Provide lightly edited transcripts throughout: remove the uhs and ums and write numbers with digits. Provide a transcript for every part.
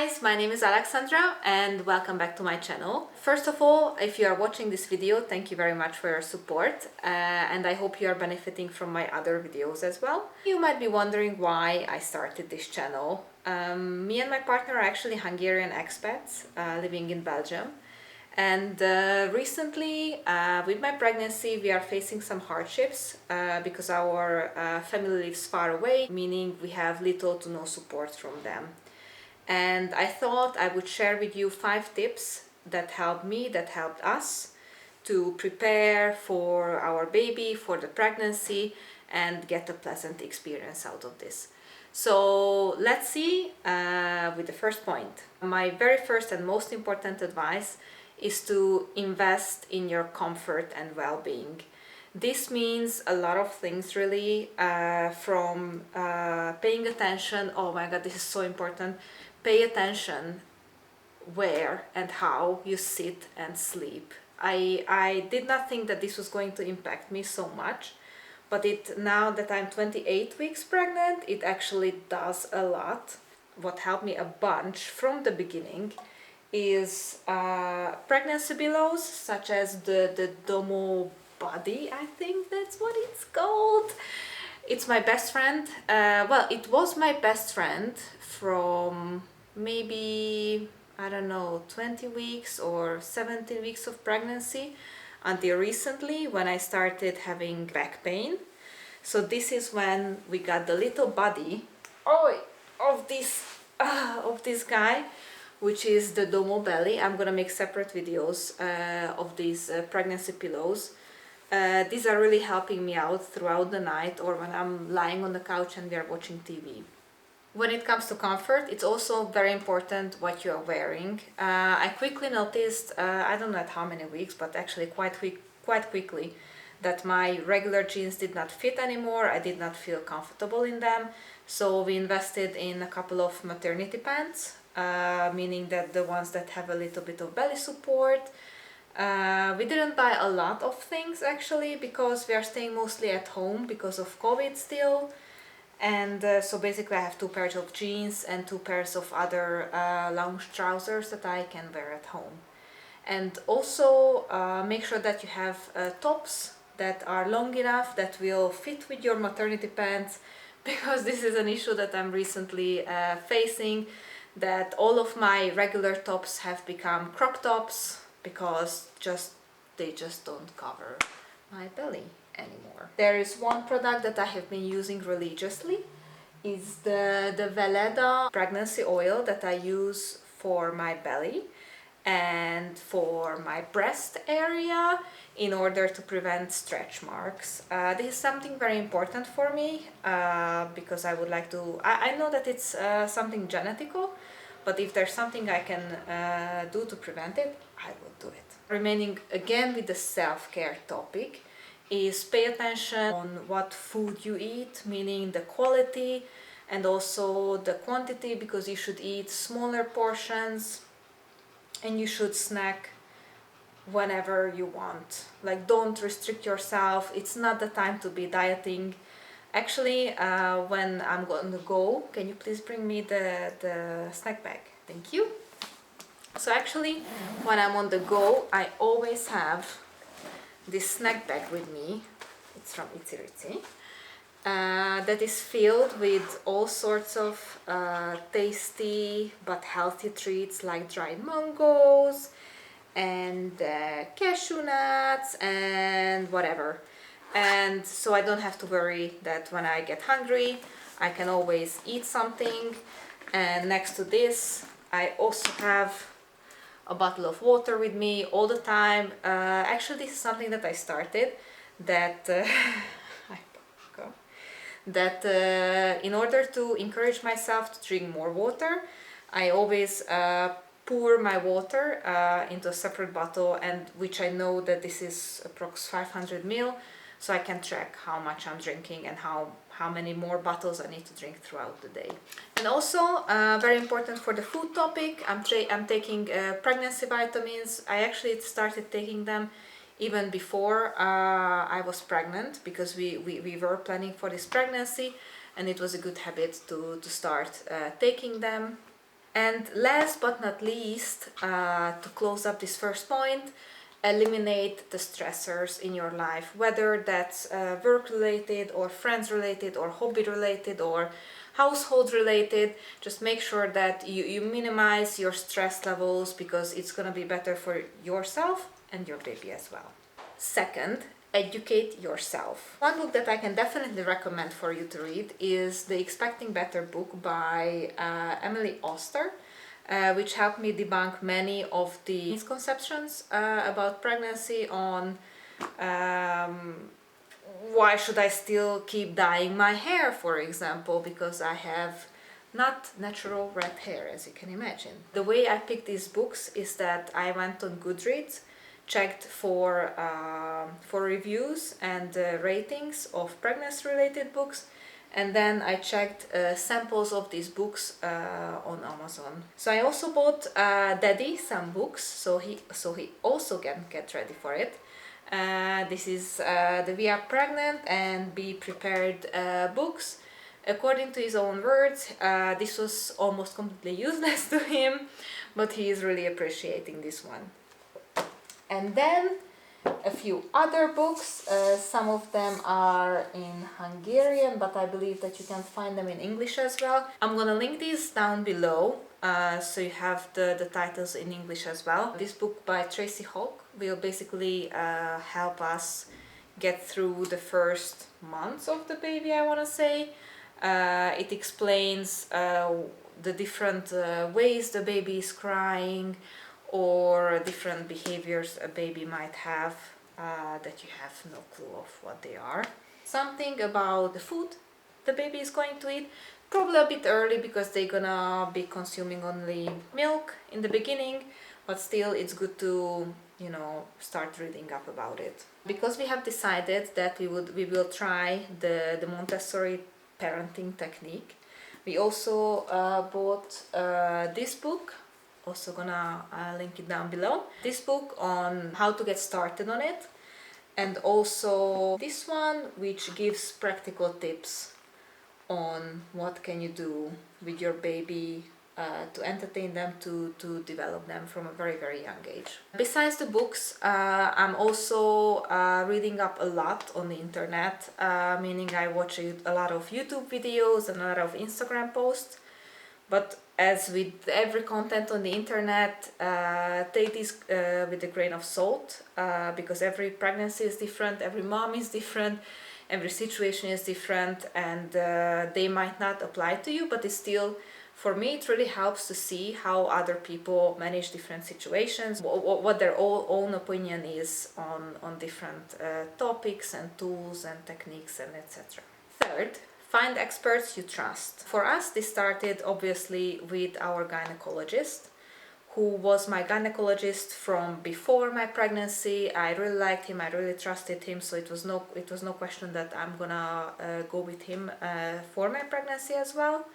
guys, my name is Alexandra and welcome back to my channel. First of all, if you are watching this video, thank you very much for your support and I hope you are benefiting from my other videos as well. You might be wondering why I started this channel. Me and my partner are actually Hungarian expats living in Belgium. And recently, with my pregnancy, we are facing some hardships because our family lives far away, meaning we have little to no support from them. And I thought I would share with you 5 tips that helped me, that helped us to prepare for our baby, for the pregnancy, and get a pleasant experience out of this. So let's see with the first point. My very first and most important advice is to invest in your comfort and well-being. This means a lot of things really, from paying attention. Oh my god, this is so important. Pay attention where and how you sit and sleep. I did not think that this was going to impact me so much, but now that I'm 28 weeks pregnant, it actually does a lot. What helped me a bunch from the beginning is pregnancy pillows, such as the Domo Body, I think that's what it's called. It's my best friend. Well, it was my best friend from maybe, I don't know, 20 weeks or 17 weeks of pregnancy until recently when I started having back pain. So this is when we got the little body of this guy, which is the Domo Belly. I'm gonna make separate videos of these pregnancy pillows. These are really helping me out throughout the night or when I'm lying on the couch and we are watching TV. When it comes to comfort, it's also very important what you are wearing. I quickly noticed, I don't know at how many weeks, but actually quite quickly, that my regular jeans did not fit anymore. I did not feel comfortable in them. So we invested in a couple of maternity pants, meaning that the ones that have a little bit of belly support. We didn't buy a lot of things actually because we are staying mostly at home because of COVID still. And so basically I have 2 pairs of jeans and 2 pairs of other lounge trousers that I can wear at home. And also make sure that you have tops that are long enough that will fit with your maternity pants, because this is an issue that I'm recently facing, that all of my regular tops have become crop tops because they just don't cover my belly anymore. There is one product that I have been using religiously, is the Veleda pregnancy oil that I use for my belly and for my breast area in order to prevent stretch marks. This is something very important for me because I would like to, I know that it's something genetical, but if there's something I can do to prevent it, I will do it. Remaining again with the self-care topic is pay attention on what food you eat, meaning the quality and also the quantity, because you should eat smaller portions and you should snack whenever you want. Like, don't restrict yourself. It's not the time to be dieting. Actually, when I'm going to go, can you please bring me the snack bag? Thank you. So actually, when I'm on the go, I always have this snack bag with me. It's from Itsy Ritsy. That is filled with all sorts of tasty but healthy treats like dried mangoes and cashew nuts and whatever. And so I don't have to worry that when I get hungry, I can always eat something. And next to this, I also have a bottle of water with me all the time. Actually, this is something that I started, that in order to encourage myself to drink more water, I always pour my water into a separate bottle, and which I know that this is approx 500 ml, so I can track how much I'm drinking and how many more bottles I need to drink throughout the day. And also, very important for the food topic, I'm taking pregnancy vitamins. I actually started taking them even before I was pregnant, because we were planning for this pregnancy and it was a good habit to start taking them. And last but not least, to close up this first point, eliminate the stressors in your life, whether that's work related or friends related or hobby related or household related. Just make sure that you minimize your stress levels, because it's going to be better for yourself and your baby as well. Second, educate yourself. One book that I can definitely recommend for you to read is the Expecting Better book by Emily Oster, which helped me debunk many of the misconceptions about pregnancy on why should I still keep dyeing my hair, for example, because I have not natural red hair, as you can imagine. The way I picked these books is that I went on Goodreads, checked for reviews and ratings of pregnancy-related books, and then I checked samples of these books on Amazon. So I also bought Daddy some books, so he also can get ready for it. This is the We Are Pregnant and Be Prepared books. According to his own words, this was almost completely useless to him, but he is really appreciating this one. And then a few other books. Some of them are in Hungarian, but I believe that you can find them in English as well. I'm gonna link these down below, so you have the titles in English as well. This book by Tracy Hawk will basically help us get through the first months of the baby, I want to say. It explains the different ways the baby is crying, or different behaviors a baby might have that you have no clue of what they are. Something about the food the baby is going to eat, probably a bit early because they're gonna be consuming only milk in the beginning, but still it's good to, you know, start reading up about it. Because we have decided that we will try the Montessori parenting technique, we also bought this book. Also gonna link it down below. This book on how to get started on it, and also this one which gives practical tips on what can you do with your baby to entertain them, to develop them from a very, very young age. Besides the books, I'm also reading up a lot on the internet, meaning I watch a lot of YouTube videos and a lot of Instagram posts. But as with every content on the internet, take this with a grain of salt, because every pregnancy is different, every mom is different, every situation is different, and they might not apply to you, but it's still, for me, it really helps to see how other people manage different situations, what their own opinion is on different topics and tools and techniques and etc. Third, find experts you trust. For us, this started obviously with our gynecologist, who was my gynecologist from before my pregnancy. I really liked him, I really trusted him, so it was no question that I'm gonna go with him for my pregnancy as well.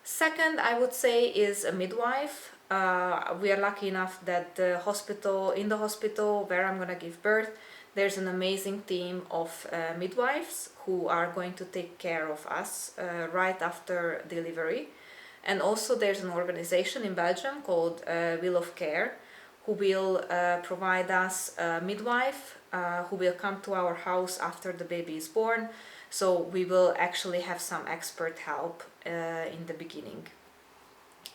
Second, I would say, is a midwife. We are lucky enough that in the hospital where I'm gonna give birth, there's an amazing team of midwives who are going to take care of us right after delivery. And also there's an organization in Belgium called Wheel of Care, who will provide us a midwife who will come to our house after the baby is born. So we will actually have some expert help in the beginning.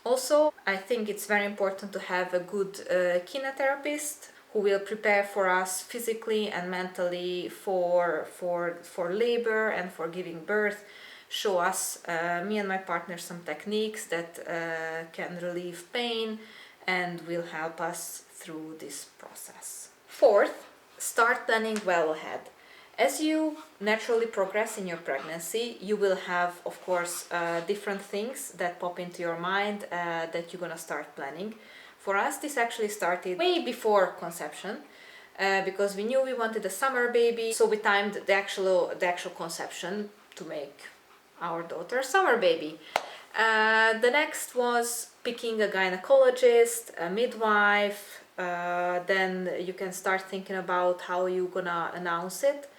Also, I think it's very important to have a good kinetherapist who will prepare for us physically and mentally for labor and for giving birth, show us, me and my partner, some techniques that can relieve pain and will help us through this process. Fourth, start planning well ahead. As you naturally progress in your pregnancy, you will have, of course, different things that pop into your mind that you're gonna start planning. For us, this actually started way before conception, because we knew we wanted a summer baby, so we timed the actual conception to make our daughter a summer baby. The next was picking a gynecologist, a midwife. Then you can start thinking about how you're gonna announce it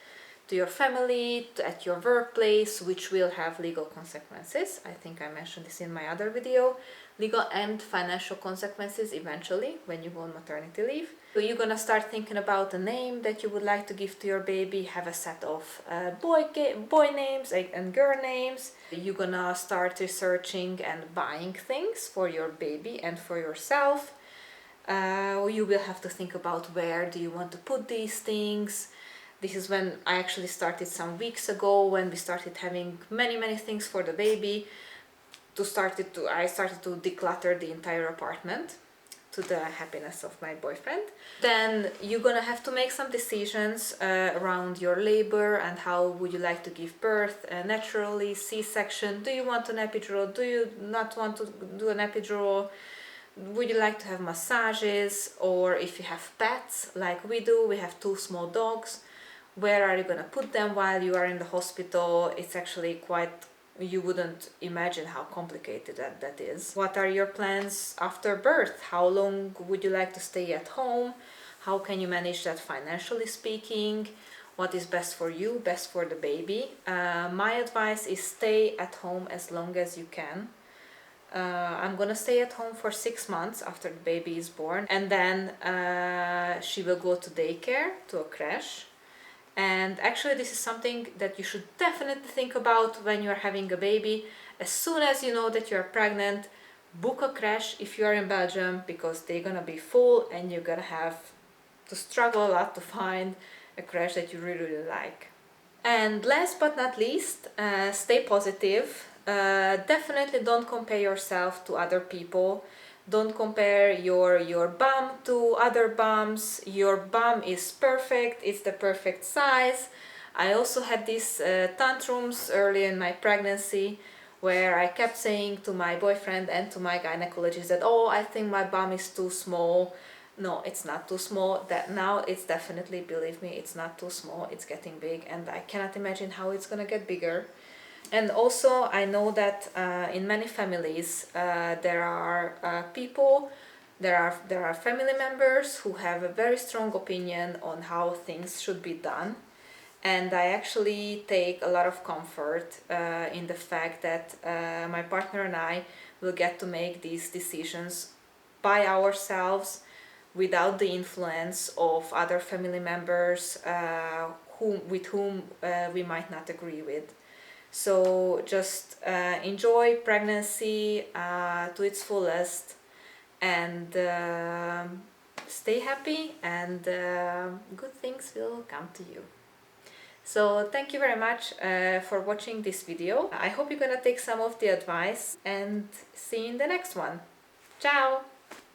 to your family, at your workplace, which will have legal consequences. I think I mentioned this in my other video. legal and financial consequences eventually when you go on maternity leave. So you're gonna start thinking about a name that you would like to give to your baby, have a set of boy names and girl names. You're gonna start researching and buying things for your baby and for yourself. You will have to think about where do you want to put these things. This is when I actually started some weeks ago, when we started having many things for the baby. I started to declutter the entire apartment, to the happiness of my boyfriend. Then you're gonna have to make some decisions around your labor and how would you like to give birth, naturally, C-section. Do you want an epidural? Do you not want to do an epidural? Would you like to have massages? Or if you have pets like we do, we have 2 small dogs, where are you gonna put them while you are in the hospital? It's actually quite, you wouldn't imagine how complicated that is. What are your plans after birth? How long would you like to stay at home? How can you manage that financially speaking? What is best for you, best for the baby? My advice is stay at home as long as you can. I'm gonna stay at home for 6 months after the baby is born, and then she will go to daycare, to a creche. And actually this is something that you should definitely think about when you're having a baby. As soon as you know that you're pregnant, book a creche if you're in Belgium, because they're gonna be full and you're gonna have to struggle a lot to find a creche that you really like. And last but not least, stay positive. Definitely don't compare yourself to other people. Don't compare your bum to other bums. Your bum is perfect, it's the perfect size. I also had these tantrums early in my pregnancy, where I kept saying to my boyfriend and to my gynecologist that, oh, I think my bum is too small. No, it's not too small. That now it's definitely, believe me, it's not too small, it's getting big, and I cannot imagine how it's gonna get bigger. And also I know that in many families there are people, there are family members who have a very strong opinion on how things should be done. And I actually take a lot of comfort in the fact that my partner and I will get to make these decisions by ourselves, without the influence of other family members with whom we might not agree with. So just enjoy pregnancy to its fullest, and stay happy, and good things will come to you. So thank you very much for watching this video. I hope you're gonna take some of the advice, and see you in the next one. Ciao!